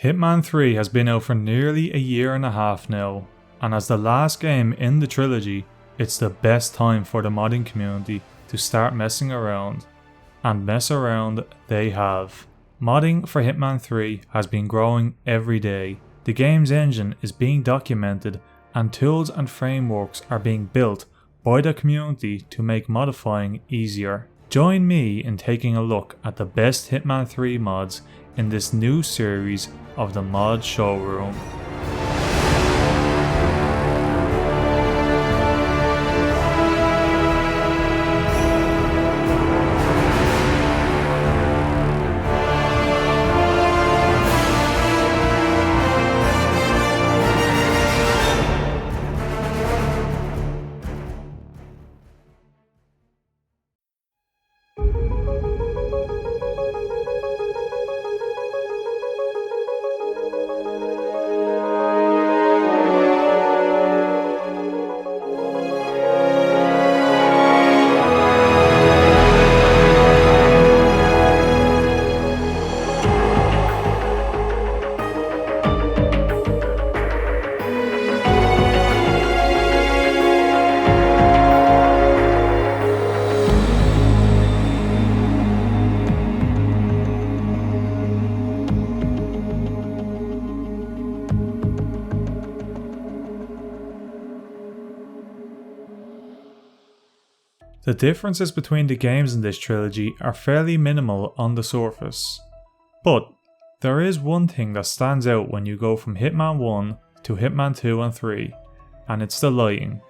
Hitman 3 has been out for nearly a year and a half now, and as the last game in the trilogy, it's the best time for the modding community to start messing around. And mess around they have. Modding for Hitman 3 has been growing every day. The game's engine is being documented and tools and frameworks are being built by the community to make modifying easier. Join me in taking a look at the best Hitman 3 mods in this new series of the Mod Showroom. The differences between the games in this trilogy are fairly minimal on the surface. But there is one thing that stands out when you go from Hitman 1 to Hitman 2 and 3, and it's the lighting.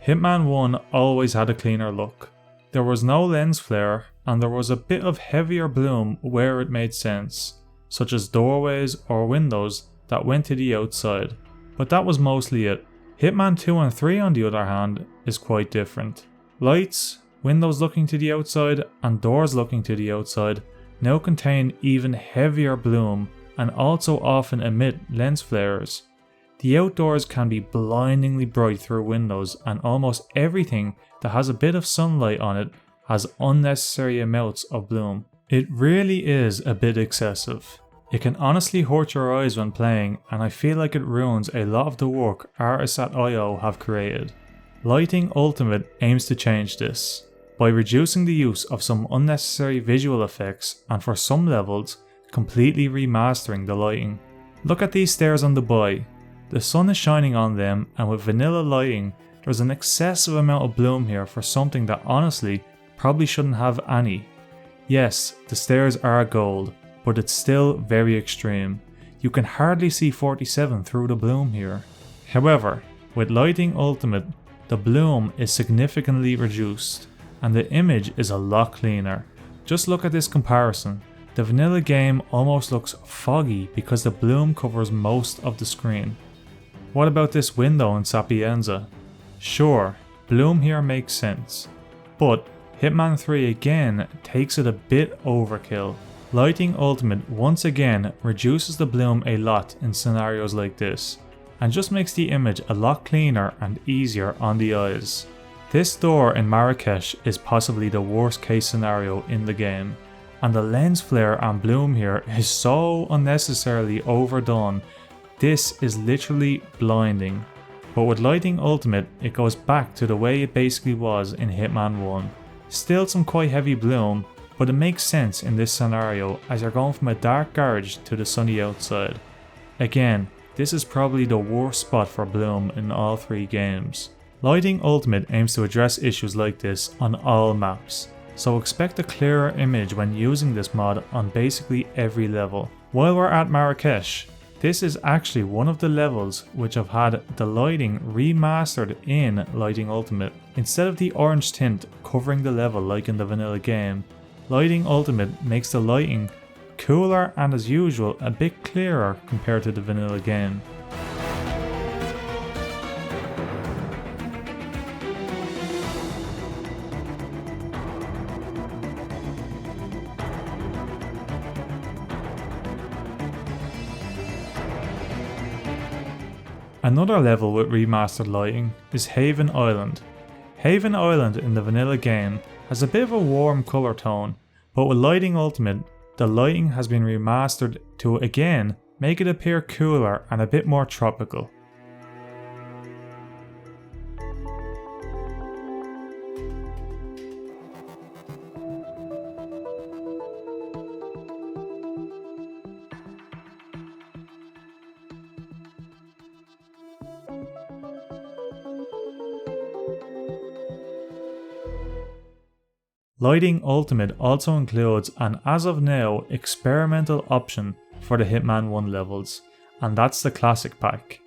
Hitman 1 always had a cleaner look. There was no lens flare, and there was a bit of heavier bloom where it made sense, such as doorways or windows that went to the outside, but that was mostly it. Hitman 2 and 3 on the other hand is quite different. Lights, windows looking to the outside and doors looking to the outside now contain even heavier bloom and also often emit lens flares. The outdoors can be blindingly bright through windows, and almost everything that has a bit of sunlight on it has unnecessary amounts of bloom. It really is a bit excessive. It can honestly hurt your eyes when playing, and I feel like it ruins a lot of the work artists at IO have created. Lighting Ultimate aims to change this, by reducing the use of some unnecessary visual effects and for some levels, completely remastering the lighting. Look at these stairs on Dubai. The sun is shining on them, and with vanilla lighting, there's an excessive amount of bloom here for something that honestly probably shouldn't have any. Yes, the stairs are gold, but it's still very extreme. You can hardly see 47 through the bloom here. However, with Lighting Ultimate, the bloom is significantly reduced, and the image is a lot cleaner. Just look at this comparison. The vanilla game almost looks foggy because the bloom covers most of the screen. What about this window in Sapienza? Sure, bloom here makes sense, but Hitman 3 again takes it a bit overkill. Lighting Ultimate once again reduces the bloom a lot in scenarios like this, and just makes the image a lot cleaner and easier on the eyes. This door in Marrakesh is possibly the worst case scenario in the game, and the lens flare and bloom here is so unnecessarily overdone. This is literally blinding. But with Lighting Ultimate, it goes back to the way it basically was in Hitman 1. Still some quite heavy bloom, but it makes sense in this scenario as you're going from a dark garage to the sunny outside. Again, this is probably the worst spot for bloom in all three games. Lighting Ultimate aims to address issues like this on all maps, so expect a clearer image when using this mod on basically every level. While we're at Marrakesh, this is actually one of the levels which have had the lighting remastered in Lighting Ultimate. Instead of the orange tint covering the level like in the vanilla game, Lighting Ultimate makes the lighting cooler and as usual a bit clearer compared to the vanilla game. Another level with remastered lighting is Haven Island. Haven Island in the vanilla game has a bit of a warm colour tone, but with Lighting Ultimate, the lighting has been remastered to again make it appear cooler and a bit more tropical. Lighting Ultimate also includes an as of now experimental option for the Hitman 1 levels, and that's the Classic Pack.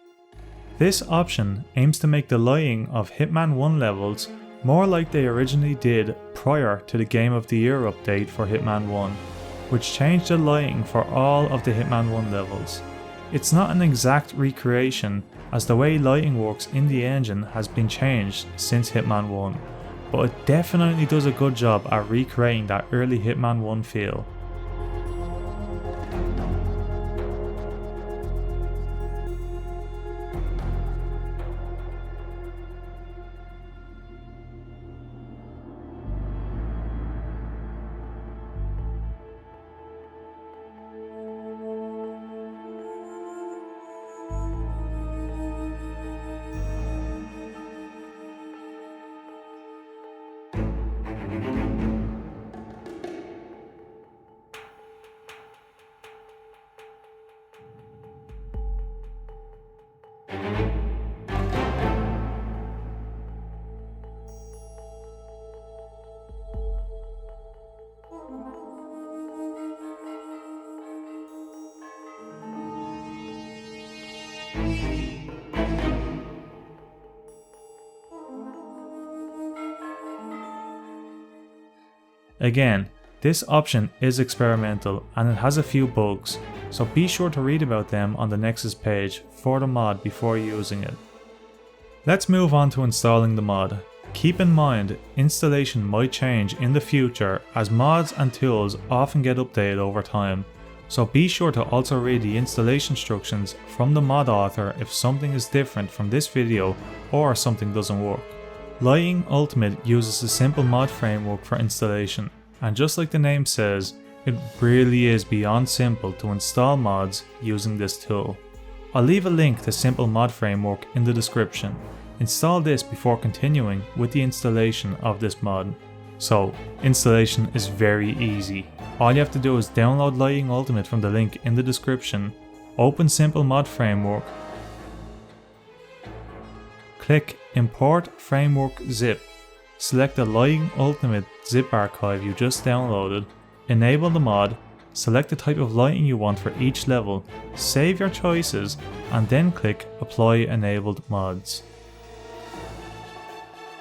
This option aims to make the lighting of Hitman 1 levels more like they originally did prior to the Game of the Year update for Hitman 1, which changed the lighting for all of the Hitman 1 levels. It's not an exact recreation, as the way lighting works in the engine has been changed since Hitman 1, but it definitely does a good job at recreating that early Hitman 1 feel. Again, this option is experimental and it has a few bugs, so be sure to read about them on the Nexus page for the mod before using it. Let's move on to installing the mod. Keep in mind, installation might change in the future as mods and tools often get updated over time, so be sure to also read the installation instructions from the mod author if something is different from this video or something doesn't work. Lighting Ultimate uses a simple mod framework for installation, and just like the name says, it really is beyond simple to install mods using this tool. I'll leave a link to Simple Mod Framework in the description. Install this before continuing with the installation of this mod. So, installation is very easy. All you have to do is download Lighting Ultimate from the link in the description, open Simple Mod Framework, click Import Framework Zip, select the Lighting Ultimate zip archive you just downloaded, enable the mod, select the type of lighting you want for each level, save your choices, and then click Apply Enabled Mods.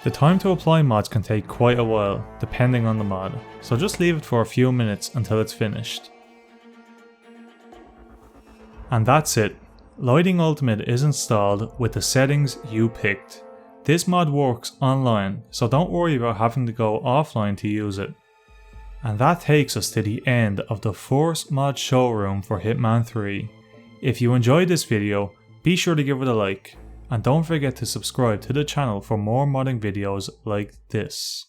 The time to apply mods can take quite a while, depending on the mod, so just leave it for a few minutes until it's finished. And that's it. Lighting Ultimate is installed with the settings you picked. This mod works online, so don't worry about having to go offline to use it. And that takes us to the end of the Force Mod showroom for Hitman 3. If you enjoyed this video, be sure to give it a like, and don't forget to subscribe to the channel for more modding videos like this.